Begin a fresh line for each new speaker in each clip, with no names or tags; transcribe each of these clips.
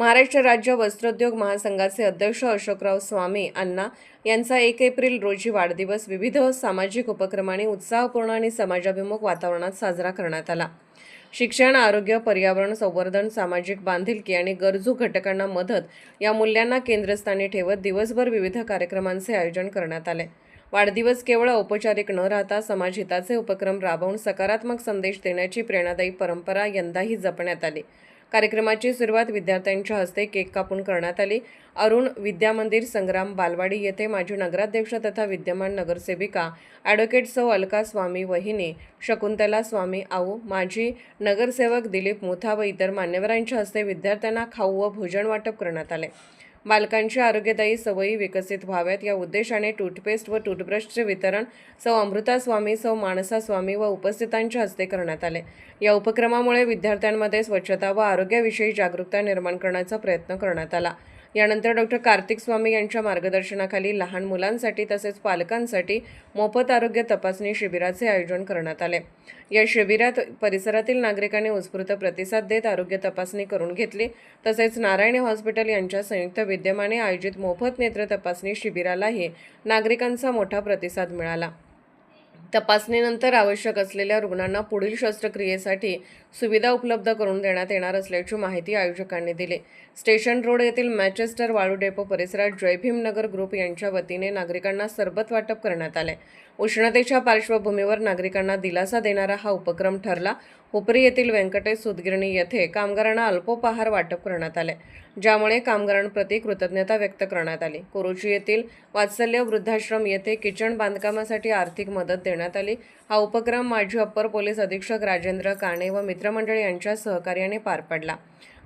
महाराष्ट्र राज्य वस्त्रोद्योग महासंघाचे अध्यक्ष अशोकराव स्वामी अण्णा यांचा 1 एप्रिल रोजी वाढदिवस विविध सामाजिक उपक्रमांनी उत्साहपूर्ण आणि समाजाभिमुख वातावरणात साजरा करण्यात आला। शिक्षण, आरोग्य, पर्यावरण संवर्धन, सामाजिक बांधिलकी आणि गरजू घटकांना मदत या मूल्यांना केंद्रस्थानी ठेवत दिवसभर विविध कार्यक्रमांचे आयोजन करण्यात आले। वाढदिवस केवळ औपचारिक न राहता समाजहिताचे उपक्रम राबवून सकारात्मक संदेश देण्याची प्रेरणादायी परंपरा यंदाही जपण्यात आली। कार्यक्रमाची सुरुवात विद्यार्थ्यांच्या हस्ते केक कापून करण्यात आली। अरुण विद्या मंदिर, संग्राम बालवाडी येथे माजी नगराध्यक्ष तथा विद्यमान नगरसेविका ॲडव्होकेट सौ अलका स्वामी वहिनी, शकुंतला स्वामी आऊ, माजी नगरसेवक दिलीप मुथा व इतर मान्यवरांच्या हस्ते विद्यार्थ्यांना खाऊ व भोजन वाटप करण्यात आले। बालकांच्या आरोग्यदायी सवयी विकसित व्हाव्यात या उद्देशाने टूथपेस्ट व टूथब्रशचे वितरण सौ अमृता स्वामी, सौ मानसा स्वामी व उपस्थितांच्या हस्ते करण्यात आले। या उपक्रमामुळे विद्यार्थ्यांमध्ये स्वच्छता व आरोग्याविषयी जागरूकता निर्माण करण्याचा प्रयत्न करण्यात आला। यानंतर डॉक्टर कार्तिक स्वामी यांच्या मार्गदर्शनाखाली लहान मुलांसाठी तसेच पालकांसाठी मोफत आरोग्य तपासणी शिबिराचे आयोजन करण्यात आले। या शिबिरात परिसरातील नागरिकांनी उत्स्फूर्त प्रतिसाद देत आरोग्य तपासणी करून घेतली। तसेच नारायणी हॉस्पिटल यांच्या संयुक्त विद्यमाने आयोजित मोफत नेत्र तपासणी शिबिरालाही नागरिकांचा मोठा प्रतिसाद मिळाला। तपासणीनंतर आवश्यक असलेल्या रुग्णांना पुढील शस्त्रक्रियेसाठी सुविधा उपलब्ध करून देण्यात येणार असल्याची माहिती आयोजकांनी दिली। स्टेशन रोड येथील मॅचेस्टर वाळू डेपो परिसरात जय भीम नगर ग्रुप यांच्या वतीने नागरिकांना सरबत वाटप करण्यात आले। उष्णतेच्या पार्श्वभूमीवर नागरिकांना दिलासा देणारा हा उपक्रम ठरला। हुपरी येथील व्यंकटेश सूतगिरणी येथे कामगारांना अल्पोपहार वाटप करण्यात आले, ज्यामुळे कामगारांप्रती कृतज्ञता व्यक्त करण्यात आली। कोरोची येथील वात्सल्य वृद्धाश्रम येथे किचन बांधकामासाठी आर्थिक मदत देण्यात आली। हा उपक्रम माजी अप्पर पोलीस अधीक्षक राजेंद्र काणे व मित्रमंडळी यांच्या सहकार्याने पार पडला।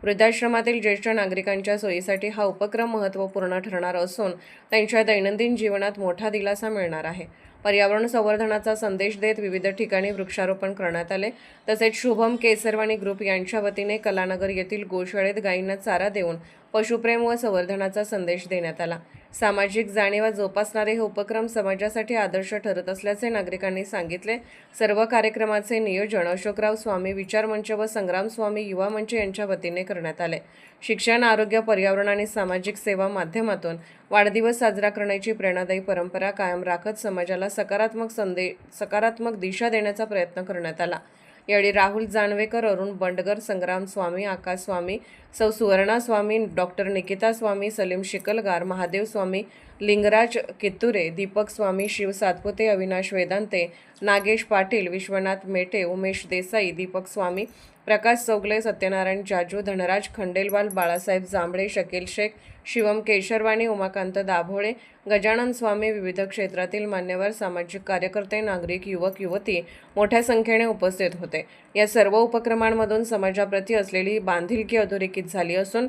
वृद्धाश्रमातील ज्येष्ठ नागरिकांच्या सोयीसाठी हा उपक्रम महत्त्वपूर्ण ठरणार असून त्यांच्या दैनंदिन जीवनात मोठा दिलासा मिळणार आहे। पर्यावरण संवर्धनाचा संदेश देत विविध ठिकाणी वृक्षारोपण करण्यात आले। तसेच शुभम केसरवाणी ग्रुप यांच्या वतीने कलानगर येथील गोशाळेत गायींना चारा देऊन पशुप्रेम व संवर्धनाचा संदेश देण्यात आला। सामाजिक जाणीवा जोपासणारे हे उपक्रम समाजासाठी आदर्श ठरत असल्याचे नागरिकांनी सांगितले। सर्व कार्यक्रमाचे नियोजन अशोकराव स्वामी विचार मंच व संग्राम स्वामी युवा मंच यांच्या वतीने करण्यात आले। शिक्षण, आरोग्य, पर्यावरण आणि सामाजिक सेवा माध्यमातून वाढदिवस साजरा करण्याची प्रेरणादायी परंपरा कायम राखत समाजाला सकारात्मक दिशा देण्याचा प्रयत्न करण्यात आला। यावेळी राहुल जानवेकर, अरुण बंडगर, संग्राम स्वामी, आकाश स्वामी, सौ सुवर्णा स्वामी, डॉक्टर निकिता स्वामी, सलीम शिकलगार, महादेव स्वामी, लिंगराज कित्तुरे, दीपक स्वामी, शिव सातपुते, अविनाश वेदांते, नागेश पाटील, विश्वनाथ मेटे, उमेश देसाई, दीपक स्वामी, प्रकाश चौगले, सत्यनारायण जाजू, धनराज खंडेलवाल, बाळासाहेब जांभळे, शकील शेख, शिवम केशरवाणी, उमाकांत दाभोळे, गजानन स्वामी, विविध क्षेत्रातील मान्यवर, सामाजिक कार्यकर्ते, नागरिक, युवक युवती मोठ्या संख्येने उपस्थित होते। या सर्व उपक्रमांमधून समाजाप्रती असलेली बांधिलकी अधोरेखित झाली असून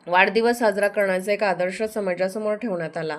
वाढदिवस साजरा करण्याचा एक आदर्श समाजासमोर ठेवण्यात आला।